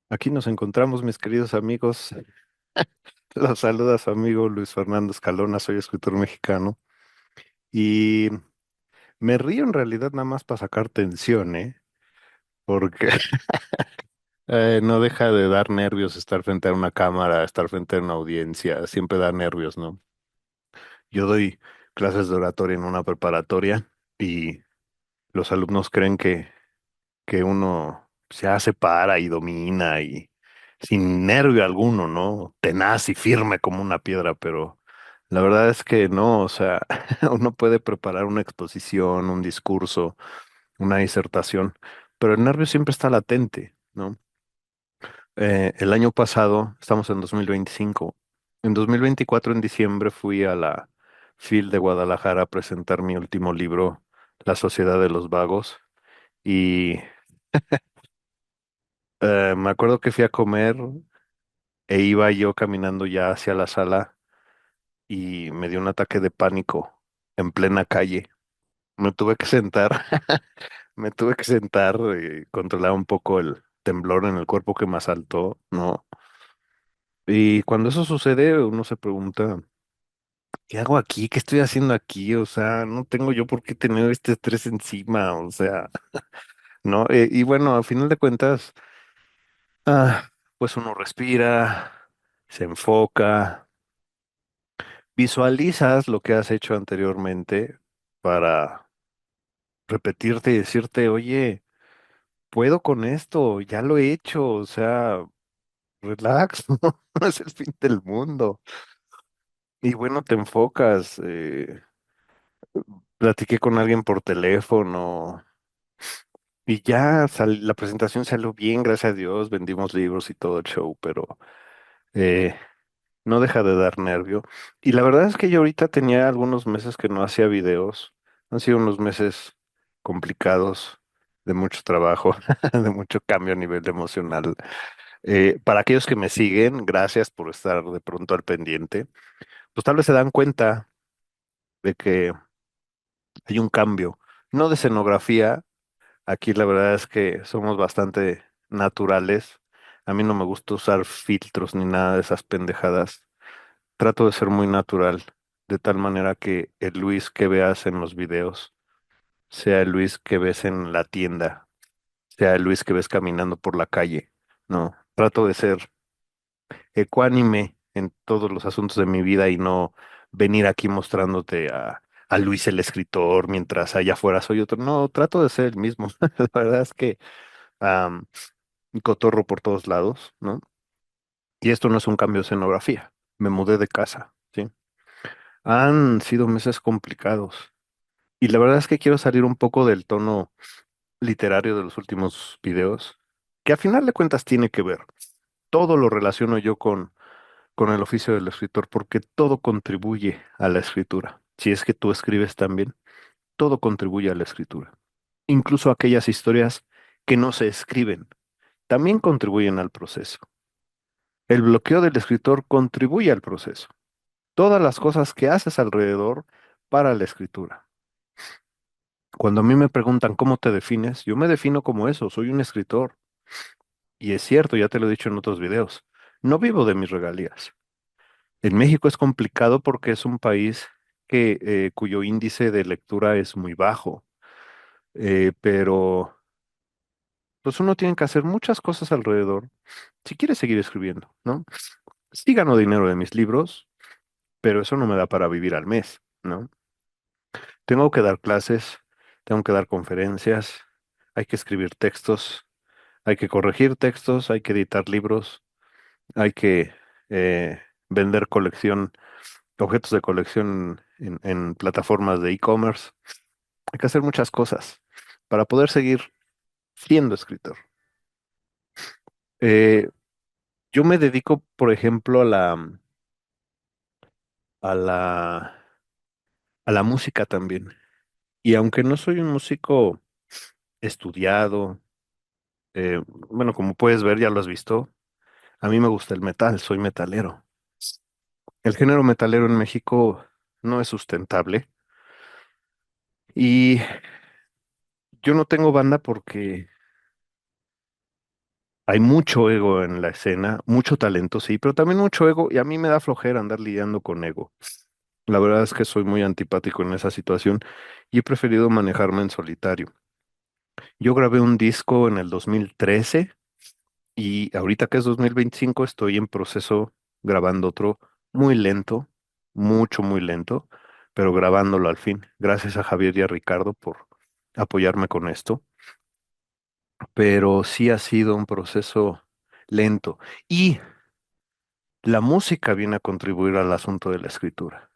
Aquí nos encontramos, mis queridos amigos. Los saluda su amigo Luis Fernando Escalona, soy escritor mexicano. Y me río en realidad nada más para sacar tensión, ¿eh? Porque no deja de dar nervios estar frente a una cámara, estar frente a una audiencia, siempre da nervios, ¿no? Yo doy clases de oratoria en una preparatoria y los alumnos creen que uno se hace para y domina y sin nervio alguno, ¿no? Tenaz y firme como una piedra, pero la verdad es que no, o sea, uno puede preparar una exposición, un discurso, una disertación, pero el nervio siempre está latente, ¿no? El año pasado, estamos en 2025, en 2024, en diciembre, fui a la FIL de Guadalajara a presentar mi último libro, La Sociedad de los Vagos, y me acuerdo que fui a comer e iba yo caminando ya hacia la sala y me dio un ataque de pánico en plena calle. Me tuve que sentar, me tuve que sentar, controlar un poco el temblor en el cuerpo que me asaltó, ¿no? Y cuando eso sucede, uno se pregunta, ¿qué hago aquí? ¿Qué estoy haciendo aquí? O sea, no tengo yo por qué tener este estrés encima, o sea, ¿no? Y bueno, a final de cuentas, pues uno respira, se enfoca. Visualizas lo que has hecho anteriormente para repetirte y decirte, oye, puedo con esto, ya lo he hecho, o sea, relax, no es el fin del mundo. Y bueno, te enfocas. Platiqué con alguien por teléfono y ya la presentación salió bien, gracias a Dios, vendimos libros y todo el show, pero eh, no deja de dar nervio. Y la verdad es que yo ahorita tenía algunos meses que no hacía videos. Han sido unos meses complicados, de mucho trabajo, de mucho cambio a nivel emocional. Para aquellos que me siguen, gracias por estar de pronto al pendiente. Pues tal vez se dan cuenta de que hay un cambio. No de escenografía. Aquí la verdad es que somos bastante naturales. A mí no me gusta usar filtros ni nada de esas pendejadas. Trato de ser muy natural, de tal manera que el Luis que veas en los videos sea el Luis que ves en la tienda, sea el Luis que ves caminando por la calle. No, trato de ser ecuánime en todos los asuntos de mi vida y no venir aquí mostrándote a Luis el escritor mientras allá afuera soy otro. No, trato de ser el mismo. La verdad es que am, cotorro por todos lados, ¿no? Y esto no es un cambio de escenografía. Me mudé de casa, ¿sí? Han sido meses complicados. Y la verdad es que quiero salir un poco del tono literario de los últimos videos, que a final de cuentas tiene que ver. Todo lo relaciono yo con el oficio del escritor, porque todo contribuye a la escritura. Si es que tú escribes también, todo contribuye a la escritura. Incluso aquellas historias que no se escriben, también contribuyen al proceso. El bloqueo del escritor contribuye al proceso. Todas las cosas que haces alrededor para la escritura. Cuando a mí me preguntan cómo te defines, yo me defino como eso, soy un escritor. Y es cierto, ya te lo he dicho en otros videos, no vivo de mis regalías. En México es complicado porque es un país cuyo índice de lectura es muy bajo, pero pues uno tiene que hacer muchas cosas alrededor si quiere seguir escribiendo, ¿no? Sí gano dinero de mis libros, pero eso no me da para vivir al mes, ¿no? Tengo que dar clases, tengo que dar conferencias, hay que escribir textos, hay que corregir textos, hay que editar libros, hay que vender objetos de colección en plataformas de e-commerce. Hay que hacer muchas cosas para poder seguir siendo escritor. Eh, yo me dedico, por ejemplo, a la, a la música también. Y aunque no soy un músico estudiado, bueno, como puedes ver, ya lo has visto. A mí me gusta el metal, soy metalero. El género metalero en México no es sustentable y yo no tengo banda porque Hay mucho ego en la escena, mucho talento, sí, pero también mucho ego y a mí me da flojera andar lidiando con ego. La verdad es que soy muy antipático en esa situación y he preferido manejarme en solitario. Yo grabé un disco en el 2013 y ahorita que es 2025 estoy en proceso grabando otro muy lento, mucho, muy lento, pero grabándolo al fin. Gracias a Javier y a Ricardo por apoyarme con esto, pero sí ha sido un proceso lento y la música viene a contribuir al asunto de la escritura.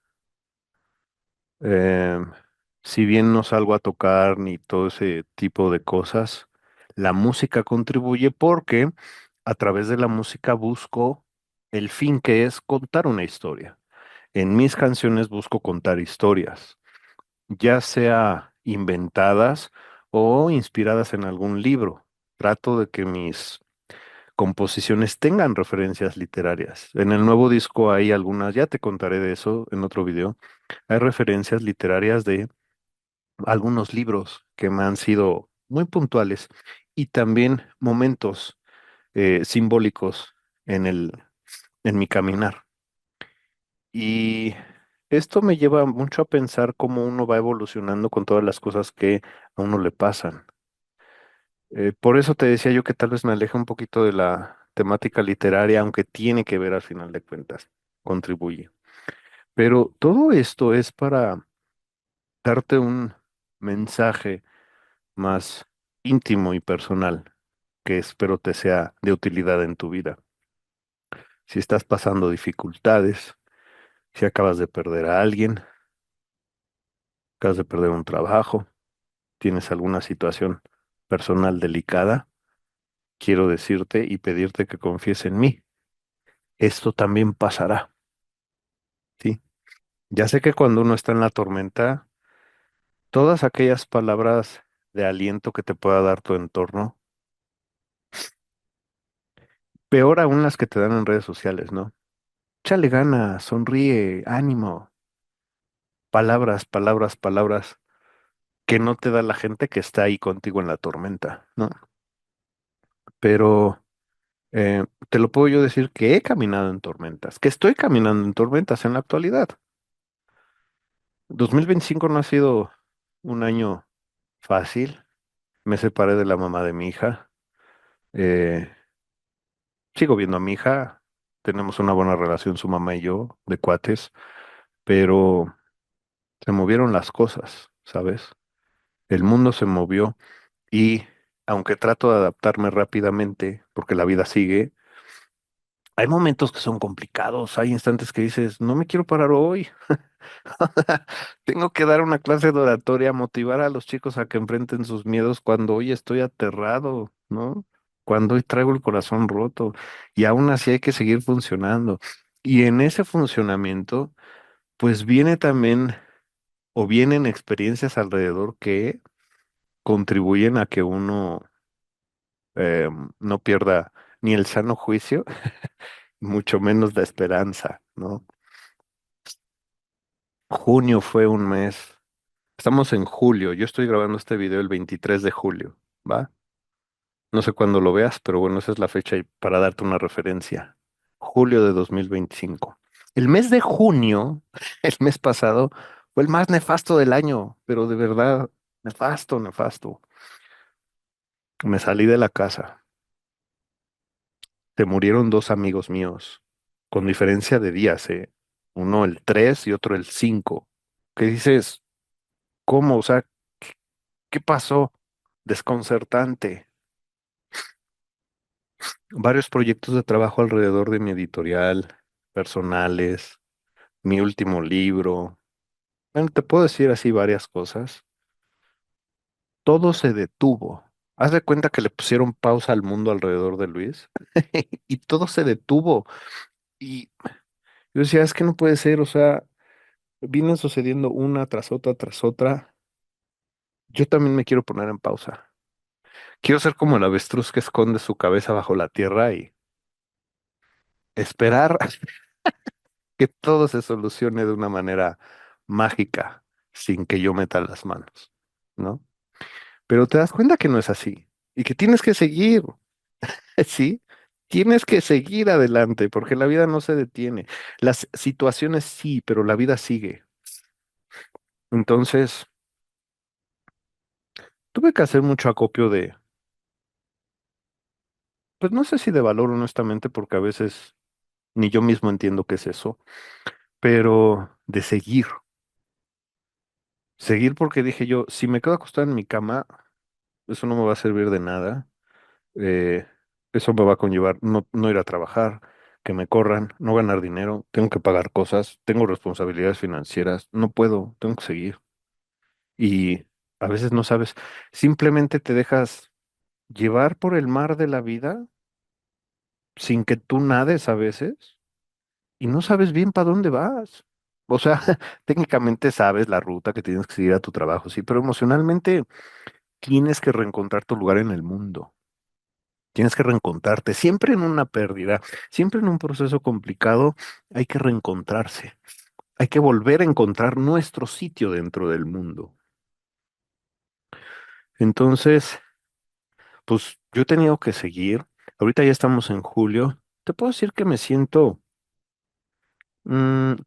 Eh, si bien no salgo a tocar ni todo ese tipo de cosas, la música contribuye porque a través de la música busco el fin que es contar una historia. En mis canciones busco contar historias, ya sea inventadas o inspiradas en algún libro. Trato de que mis composiciones tengan referencias literarias. En el nuevo disco hay algunas, ya te contaré de eso en otro video. Hay referencias literarias de algunos libros que me han sido muy puntuales y también momentos simbólicos en en mi caminar. Y esto me lleva mucho a pensar cómo uno va evolucionando con todas las cosas que a uno le pasan. Por eso te decía yo que tal vez me aleje un poquito de la temática literaria, aunque tiene que ver al final de cuentas, contribuye. Pero todo esto es para darte un mensaje más íntimo y personal que espero te sea de utilidad en tu vida. Si estás pasando dificultades, si acabas de perder a alguien, acabas de perder un trabajo, tienes alguna situación personal delicada, quiero decirte y pedirte que confíes en mí. Esto también pasará, ¿sí? Ya sé que cuando uno está en la tormenta, todas aquellas palabras de aliento que te pueda dar tu entorno, peor aún las que te dan en redes sociales, ¿no? Échale ganas, sonríe, ánimo, palabras, palabras, palabras que no te da la gente que está ahí contigo en la tormenta, ¿no? Pero te lo puedo yo decir que he caminado en tormentas, que estoy caminando en tormentas en la actualidad. 2025 no ha sido un año fácil. Me separé de la mamá de mi hija. Eh, sigo viendo a mi hija. Tenemos una buena relación, su mamá y yo, de cuates, pero se movieron las cosas, ¿sabes? El mundo se movió y aunque trato de adaptarme rápidamente, porque la vida sigue, hay momentos que son complicados, hay instantes que dices, no me quiero parar hoy. Tengo que dar una clase de oratoria, motivar a los chicos a que enfrenten sus miedos cuando hoy estoy aterrado, ¿no? Cuando hoy traigo el corazón roto y aún así hay que seguir funcionando. Y en ese funcionamiento, pues viene también o vienen experiencias alrededor que contribuyen a que uno no pierda ni el sano juicio, mucho menos la esperanza, ¿no? Junio fue un mes. Estamos en julio. Yo estoy grabando este video el 23 de julio, ¿va? No sé cuándo lo veas, pero bueno, esa es la fecha y para darte una referencia. Julio de 2025. El mes de junio, el mes pasado, fue el más nefasto del año, pero de verdad, nefasto, nefasto. Me salí de la casa. Se murieron dos amigos míos, con diferencia de días, ¿eh? Uno el 3 y otro el 5. ¿Qué dices? ¿Cómo? O sea, ¿qué pasó? Desconcertante. Varios proyectos de trabajo alrededor de mi editorial, personales, mi último libro. Bueno, te puedo decir así varias cosas. Todo se detuvo. Haz de cuenta que le pusieron pausa al mundo alrededor de Luis y todo se detuvo. Y yo decía, es que no puede ser, o sea, vienen sucediendo una tras otra, tras otra. Yo también me quiero poner en pausa. Quiero ser como el avestruz que esconde su cabeza bajo la tierra y esperar que todo se solucione de una manera mágica, sin que yo meta las manos, ¿no? Pero te das cuenta que no es así y que tienes que seguir. Sí, tienes que seguir adelante porque la vida no se detiene. Las situaciones sí, pero la vida sigue. Entonces, tuve que hacer mucho acopio de, pues no sé si de valor honestamente, porque a veces ni yo mismo entiendo qué es eso, pero de seguir. Seguir porque dije yo, si me quedo acostado en mi cama, eso no me va a servir de nada. eh, Eso me va a conllevar no ir a trabajar, que me corran, no ganar dinero, tengo que pagar cosas, tengo responsabilidades financieras, no puedo, tengo que seguir. Y a veces no sabes, simplemente te dejas llevar por el mar de la vida sin que tú nades a veces y no sabes bien para dónde vas. O sea, técnicamente sabes la ruta que tienes que seguir a tu trabajo, sí, pero emocionalmente tienes que reencontrar tu lugar en el mundo. Tienes que reencontrarte, siempre en una pérdida, siempre en un proceso complicado, hay que reencontrarse, hay que volver a encontrar nuestro sitio dentro del mundo. Entonces, pues yo he tenido que seguir, ahorita ya estamos en julio, te puedo decir que me siento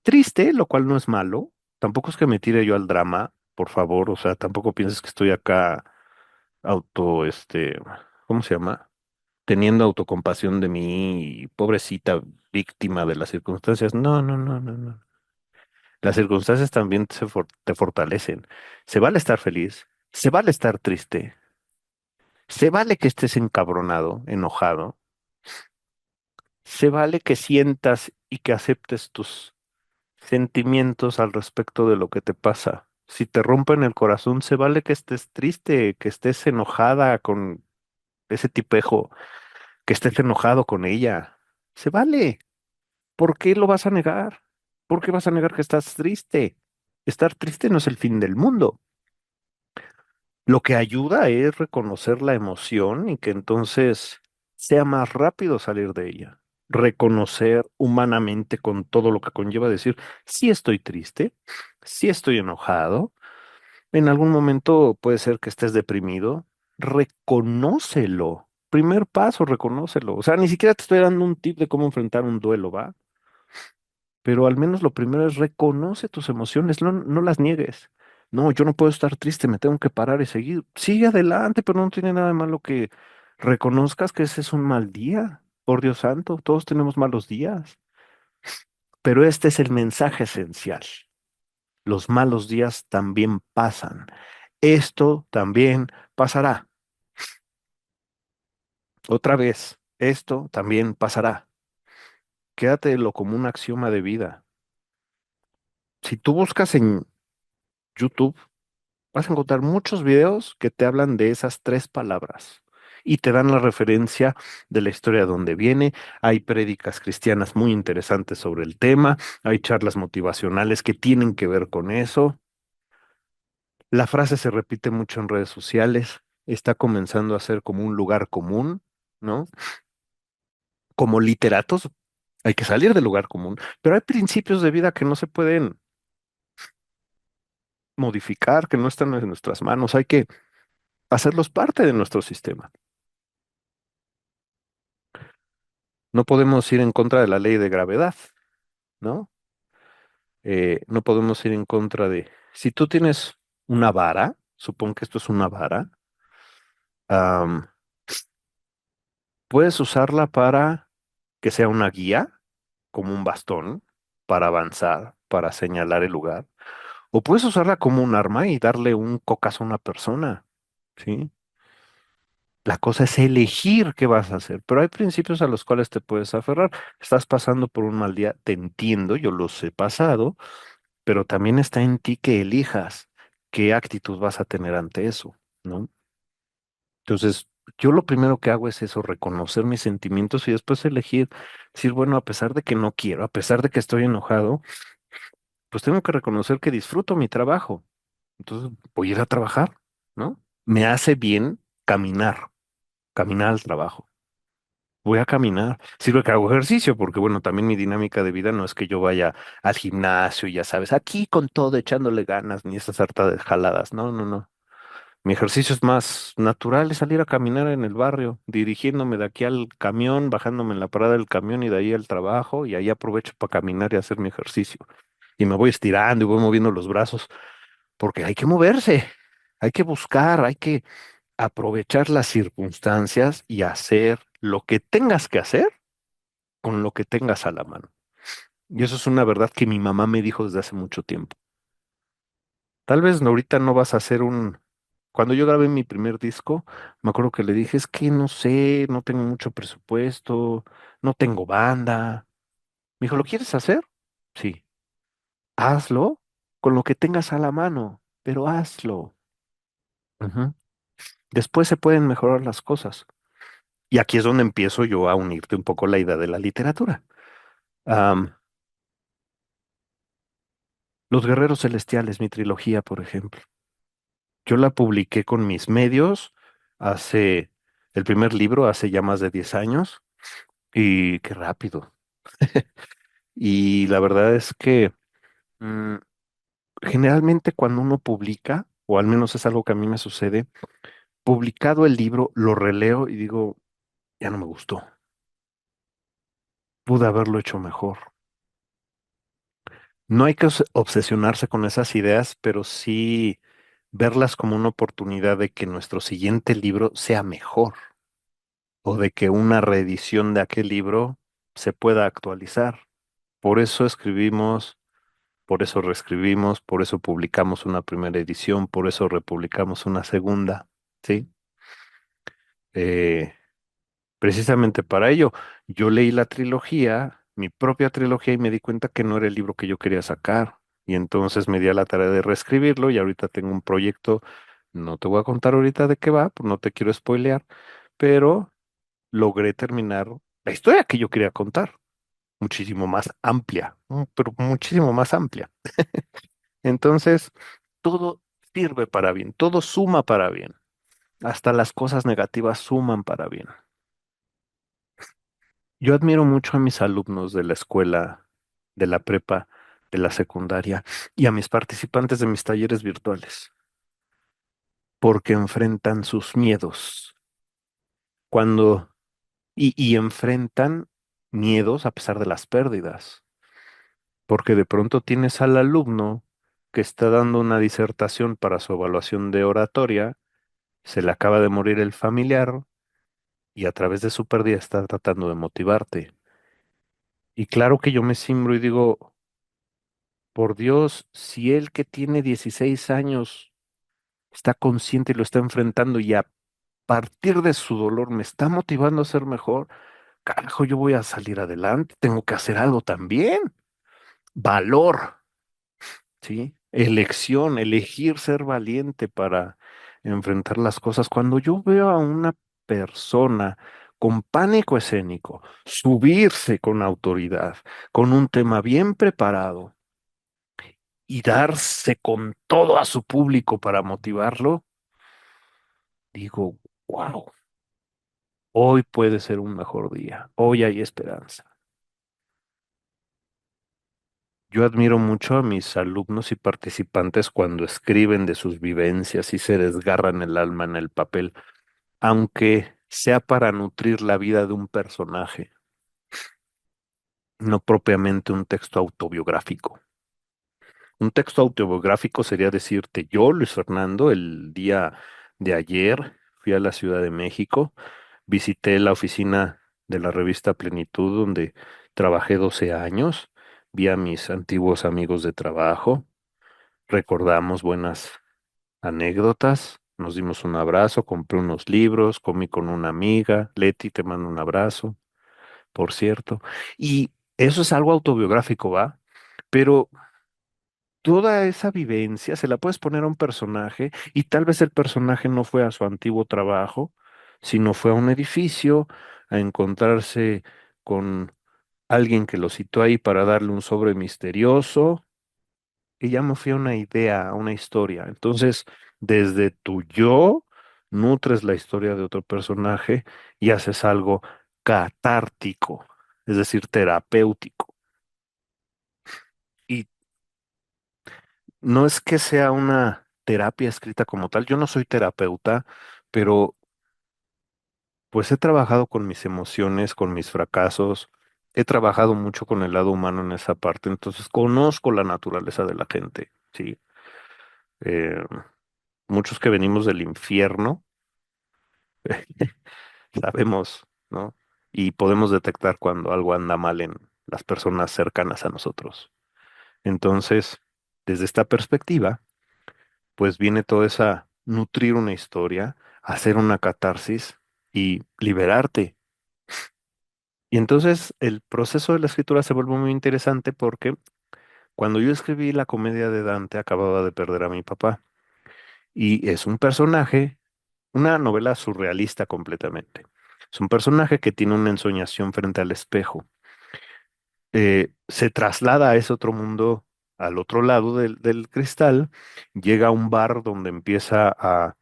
triste, lo cual no es malo, tampoco es que me tire yo al drama, por favor, o sea, tampoco pienses que estoy acá ¿cómo se llama? Teniendo autocompasión de mí, pobrecita víctima de las circunstancias. No, no, no, no, no. Las circunstancias también te fortalecen. Se vale estar feliz, se vale estar triste, se vale que estés encabronado, enojado, se vale que sientas y que aceptes tus sentimientos al respecto de lo que te pasa. Si te rompen el corazón, se vale que estés triste, que estés enojada con ese tipejo, que estés enojado con ella. Se vale. ¿Por qué lo vas a negar? ¿Por qué vas a negar que estás triste? Estar triste no es el fin del mundo. Lo que ayuda es reconocer la emoción y que entonces sea más rápido salir de ella. Reconocer humanamente con todo lo que conlleva decir, sí estoy triste, sí estoy enojado, en algún momento puede ser que estés deprimido, reconócelo. Primer paso, reconócelo. O sea, ni siquiera te estoy dando un tip de cómo enfrentar un duelo, ¿va? Pero al menos lo primero es reconoce tus emociones, no las niegues. No, yo no puedo estar triste, me tengo que parar y seguir. Sigue adelante, pero no tiene nada de malo que reconozcas que ese es un mal día. Por Dios santo, todos tenemos malos días. Pero este es el mensaje esencial. Los malos días también pasan. Esto también pasará. Otra vez, esto también pasará. Quédatelo como un axioma de vida. Si tú buscas en YouTube, vas a encontrar muchos videos que te hablan de esas tres palabras y te dan la referencia de la historia de dónde viene. Hay prédicas cristianas muy interesantes sobre el tema, hay charlas motivacionales que tienen que ver con eso. La frase se repite mucho en redes sociales, está comenzando a ser como un lugar común, ¿no? Como literatos hay que salir del lugar común, pero hay principios de vida que no se pueden modificar, que no están en nuestras manos, hay que hacerlos parte de nuestro sistema. No podemos ir en contra de la ley de gravedad, ¿no? No podemos ir en contra de... Si tú tienes una vara, supón que esto es una vara, am, puedes usarla para que sea una guía, como un bastón, para avanzar, para señalar el lugar, o puedes usarla como un arma y darle un cocazo a una persona, ¿sí? La cosa es elegir qué vas a hacer, pero hay principios a los cuales te puedes aferrar. Estás pasando por un mal día, te entiendo, yo los he pasado, pero también está en ti que elijas qué actitud vas a tener ante eso, ¿no? Entonces, yo lo primero que hago es eso, reconocer mis sentimientos y después elegir, decir, bueno, a pesar de que no quiero, a pesar de que estoy enojado, pues tengo que reconocer que disfruto mi trabajo. Entonces, voy a ir a trabajar, ¿no? Me hace bien caminar, caminar al trabajo. Voy a caminar. Sirve que hago ejercicio, porque bueno, también mi dinámica de vida no es que yo vaya al gimnasio y ya sabes, aquí con todo echándole ganas, ni estas hartas de jaladas. No, no, no. Mi ejercicio es más natural, es salir a caminar en el barrio, dirigiéndome de aquí al camión, bajándome en la parada del camión y de ahí al trabajo, y ahí aprovecho para caminar y hacer mi ejercicio. Y me voy estirando y voy moviendo los brazos, porque hay que moverse, hay que buscar, hay que aprovechar las circunstancias y hacer lo que tengas que hacer con lo que tengas a la mano. Y eso es una verdad que mi mamá me dijo desde hace mucho tiempo. Tal vez ahorita no vas a hacer un... Cuando yo grabé mi primer disco, me acuerdo que le dije, es que no sé, no tengo mucho presupuesto, no tengo banda. Me dijo, ¿lo quieres hacer? Sí, hazlo con lo que tengas a la mano, pero hazlo. Ujú. Después se pueden mejorar las cosas. Y aquí es donde empiezo yo a unirte un poco la idea de la literatura. Am, Los Guerreros Celestiales, mi trilogía, por ejemplo. Yo la publiqué con mis medios hace, el primer libro hace ya más de 10 años y qué rápido. Y la verdad es que mm, generalmente cuando uno publica, o al menos es algo que a mí me sucede, publicado el libro, lo releo y digo, ya no me gustó, pude haberlo hecho mejor. No hay que obsesionarse con esas ideas, pero sí verlas como una oportunidad de que nuestro siguiente libro sea mejor o de que una reedición de aquel libro se pueda actualizar. Por eso escribimos, por eso reescribimos, por eso publicamos una primera edición, por eso republicamos una segunda, ¿sí? Eh, Precisamente para ello, yo leí la trilogía, mi propia trilogía, y me di cuenta que no era el libro que yo quería sacar. Y entonces me di a la tarea de reescribirlo y ahorita tengo un proyecto, no te voy a contar ahorita de qué va, pues no te quiero spoilear, pero logré terminar la historia que yo quería contar, muchísimo más amplia, pero muchísimo más amplia. Entonces, todo sirve para bien, todo suma para bien, hasta las cosas negativas suman para bien. Yo admiro mucho a mis alumnos de la escuela, de la prepa, de la secundaria y a mis participantes de mis talleres virtuales, porque enfrentan sus miedos cuando y enfrentan miedos a pesar de las pérdidas, porque de pronto tienes al alumno que está dando una disertación para su evaluación de oratoria, se le acaba de morir el familiar y a través de su pérdida está tratando de motivarte. Y claro que yo me simbro y digo, por Dios, si él que tiene 16 años está consciente y lo está enfrentando y a partir de su dolor me está motivando a ser mejor, carajo, yo voy a salir adelante, tengo que hacer algo también. Valor, ¿sí? Elección, elegir ser valiente para enfrentar las cosas. Cuando yo veo a una persona con pánico escénico, subirse con autoridad, con un tema bien preparado, y darse con todo a su público para motivarlo, digo, wow, hoy puede ser un mejor día, hoy hay esperanza. Yo admiro mucho a mis alumnos y participantes cuando escriben de sus vivencias y se desgarran el alma en el papel, aunque sea para nutrir la vida de un personaje, no propiamente un texto autobiográfico. Un texto autobiográfico sería decirte, yo, Luis Fernando, el día de ayer fui a la Ciudad de México. Visité la oficina de la revista Plenitud, donde trabajé 12 años. Vi a mis antiguos amigos de trabajo. Recordamos buenas anécdotas. Nos dimos un abrazo, compré unos libros, comí con una amiga. Leti, te mando un abrazo, por cierto. Y eso es algo autobiográfico, ¿va? Pero toda esa vivencia se la puedes poner a un personaje y tal vez el personaje no fue a su antiguo trabajo, sino fue a un edificio a encontrarse con alguien que lo citó ahí para darle un sobre misterioso y ya me fui a una idea, a una historia. Entonces, desde tu yo, nutres la historia de otro personaje y haces algo catártico, es decir, terapéutico. Y no es que sea una terapia escrita como tal. Yo no soy terapeuta, pero pues he trabajado con mis emociones, con mis fracasos. He trabajado mucho con el lado humano en esa parte, entonces conozco la naturaleza de la gente, ¿sí? Eh, muchos que venimos del infierno, sabemos, ¿no? Y podemos detectar cuando algo anda mal en las personas cercanas a nosotros. Entonces, desde esta perspectiva, pues viene toda esa nutrir una historia, hacer una catarsis y liberarte. Y entonces el proceso de la escritura se vuelve muy interesante porque cuando yo escribí la comedia de Dante acababa de perder a mi papá y es un personaje, una novela surrealista completamente. Es un personaje que tiene una ensoñación frente al espejo. Se traslada a ese otro mundo, al otro lado del cristal, llega a un bar donde empieza a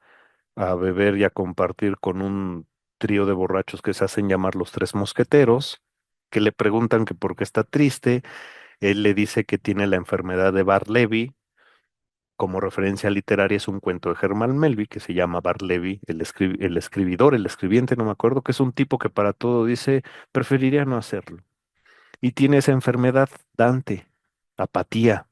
beber y a compartir con un trío de borrachos que se hacen llamar los Tres Mosqueteros, que le preguntan que por qué está triste. Él le dice que tiene la enfermedad de Barleby. Como referencia literaria es un cuento de Herman Melville que se llama Barleby, el escribidor, el escribiente, no me acuerdo, que es un tipo que para todo dice, preferiría no hacerlo. Y tiene esa enfermedad, Dante, apatía.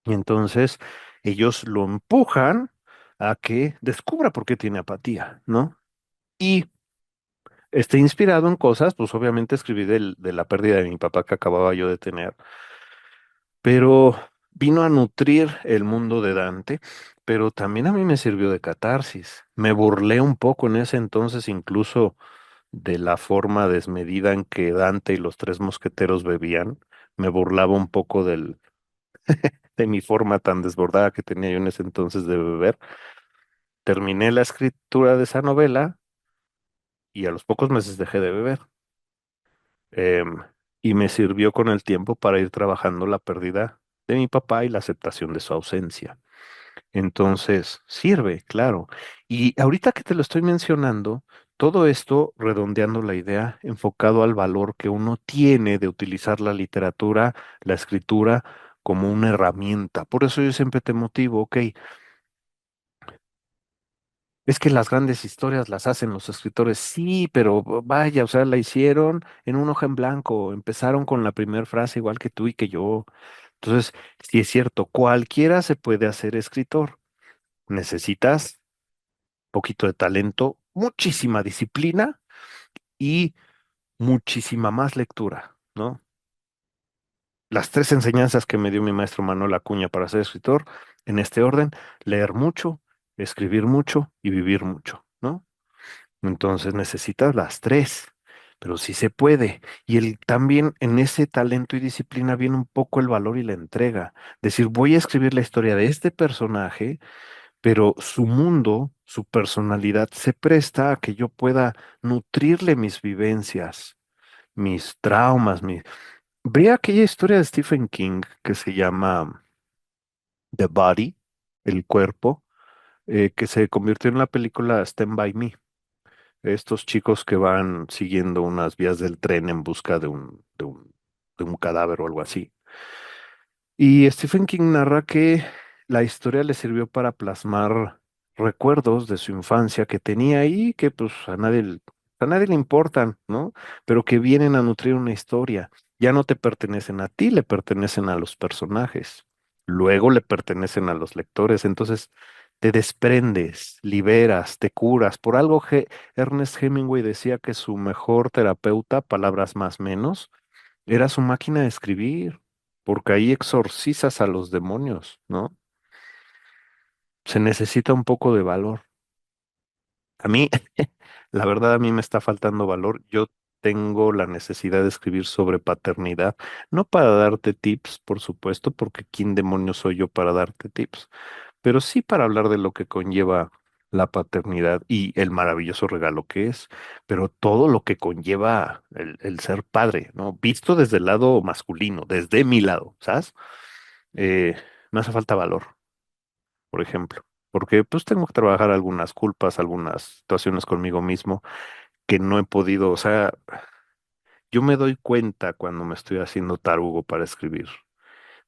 Y entonces ellos lo empujan a que descubra por qué tiene apatía, ¿no? Y esté inspirado en cosas, pues obviamente escribí de la pérdida de mi papá que acababa yo de tener, pero vino a nutrir el mundo de Dante, pero también a mí me sirvió de catarsis. Me burlé un poco en ese entonces incluso de la forma desmedida en que Dante y los tres mosqueteros bebían. Me burlaba un poco de mi forma tan desbordada que tenía yo en ese entonces de beber. Terminé la escritura de esa novela y a los pocos meses dejé de beber. em, y me sirvió con el tiempo para ir trabajando la pérdida de mi papá y la aceptación de su ausencia. Entonces, sirve, claro. Y ahorita que te lo estoy mencionando, todo esto redondeando la idea, enfocado al valor que uno tiene de utilizar la literatura, la escritura, como una herramienta. Por eso yo siempre te motivo, ok, es que las grandes historias las hacen los escritores, sí, pero vaya, o sea, la hicieron en un hoja en blanco, empezaron con la primera frase igual que tú y que yo. Entonces, sí es cierto, cualquiera se puede hacer escritor. Necesitas poquito de talento, muchísima disciplina y muchísima más lectura, ¿no? Las tres enseñanzas que me dio mi maestro Manuel Acuña para ser escritor, en este orden, leer mucho, escribir mucho y vivir mucho, ¿no? Entonces necesitas las tres, pero sí se puede. Y también en ese talento y disciplina viene un poco el valor y la entrega. Decir, voy a escribir la historia de este personaje, pero su mundo, su personalidad se presta a que yo pueda nutrirle mis vivencias, mis traumas, Vi aquella historia de Stephen King que se llama The Body, el cuerpo, que se convirtió en la película Stand By Me. Estos chicos que van siguiendo unas vías del tren en busca de un cadáver o algo así. Y Stephen King narra que la historia le sirvió para plasmar recuerdos de su infancia que tenía ahí, que pues a nadie le importan, ¿no? Pero que vienen a nutrir una historia. Ya no te pertenecen a ti, le pertenecen a los personajes. Luego le pertenecen a los lectores. Entonces te desprendes, liberas, te curas. Por algo Ernest Hemingway decía que su mejor terapeuta, palabras más menos, era su máquina de escribir, porque ahí exorcizas a los demonios, ¿no? Se necesita un poco de valor. A mí, la verdad, a mí me está faltando valor. Yo tengo la necesidad de escribir sobre paternidad, no para darte tips, por supuesto, porque ¿quién demonios soy yo para darte tips? Pero sí para hablar de lo que conlleva la paternidad y el maravilloso regalo que es, pero todo lo que conlleva el ser padre, ¿no? Visto desde el lado masculino, desde mi lado, ¿sabes? Eh, me hace falta valor, por ejemplo, porque pues tengo que trabajar algunas culpas, algunas situaciones conmigo mismo que no he podido, o sea, yo me doy cuenta cuando me estoy haciendo tarugo para escribir.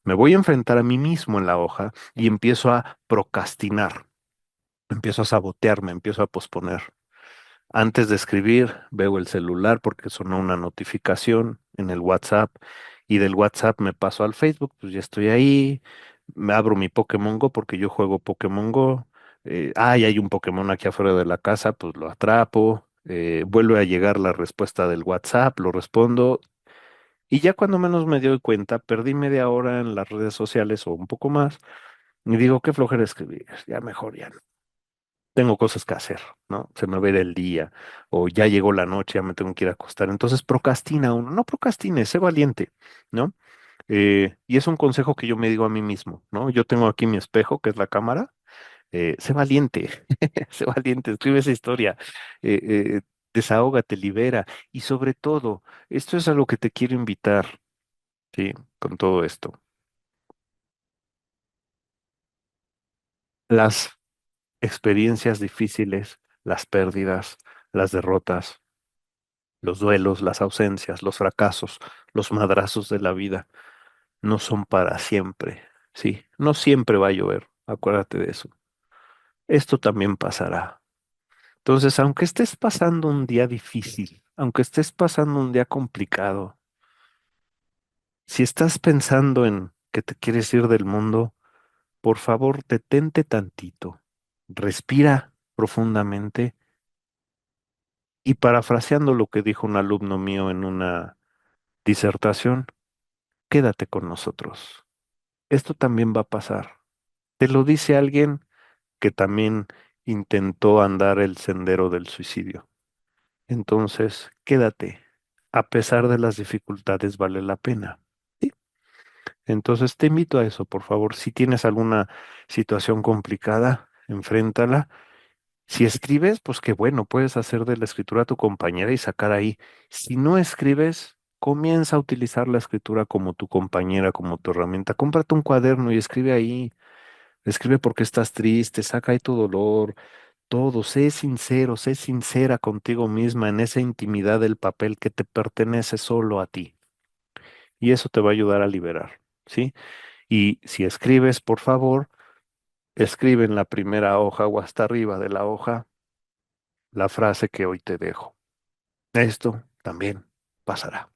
Me voy a enfrentar a mí mismo en la hoja y empiezo a procrastinar, empiezo a sabotearme, empiezo a posponer. Antes de escribir, veo el celular porque sonó una notificación en el WhatsApp y del WhatsApp me paso al Facebook, pues ya estoy ahí, me abro mi Pokémon Go porque yo juego Pokémon Go. Y hay un Pokémon aquí afuera de la casa, pues lo atrapo. Vuelve a llegar la respuesta del WhatsApp, lo respondo y ya cuando menos me doy cuenta, perdí media hora en las redes sociales o un poco más y digo, qué flojera escribir, ya mejor ya no tengo cosas que hacer, ¿no? Se me va a ir el día, o ya llegó la noche, ya me tengo que ir a acostar. Entonces procrastina uno, no procrastine, sé valiente, ¿no? Y es un consejo que yo me digo a mí mismo, ¿no? Yo tengo aquí mi espejo, que es la cámara, sé valiente, sé valiente, escribe esa historia, eh, eh, desahógate, libera, y sobre todo, esto es a lo que te quiero invitar, ¿sí? Con todo esto. Las experiencias difíciles, las pérdidas, las derrotas, los duelos, las ausencias, los fracasos, los madrazos de la vida no son para siempre. Sí, no siempre va a llover. Acuérdate de eso. Esto también pasará. Entonces, aunque estés pasando un día difícil, aunque estés pasando un día complicado, si estás pensando en que te quieres ir del mundo, por favor, detente tantito, respira profundamente y parafraseando lo que dijo un alumno mío en una disertación, quédate con nosotros. Esto también va a pasar. Te lo dice alguien que también intentó andar el sendero del suicidio. Entonces, quédate. A pesar de las dificultades, vale la pena. ¿Sí? Entonces, te invito a eso, por favor. Si tienes alguna situación complicada, enfréntala. Si escribes, pues qué bueno, puedes hacer de la escritura tu compañera y sacar ahí. Si no escribes, comienza a utilizar la escritura como tu compañera, como tu herramienta. Cómprate un cuaderno y escribe ahí. Escribe porque estás triste, saca ahí tu dolor, todo. Sé sincero, sé sincera contigo misma en esa intimidad del papel que te pertenece solo a ti. Y eso te va a ayudar a liberar, ¿sí? Y si escribes, por favor, escribe en la primera hoja o hasta arriba de la hoja la frase que hoy te dejo. Esto también pasará.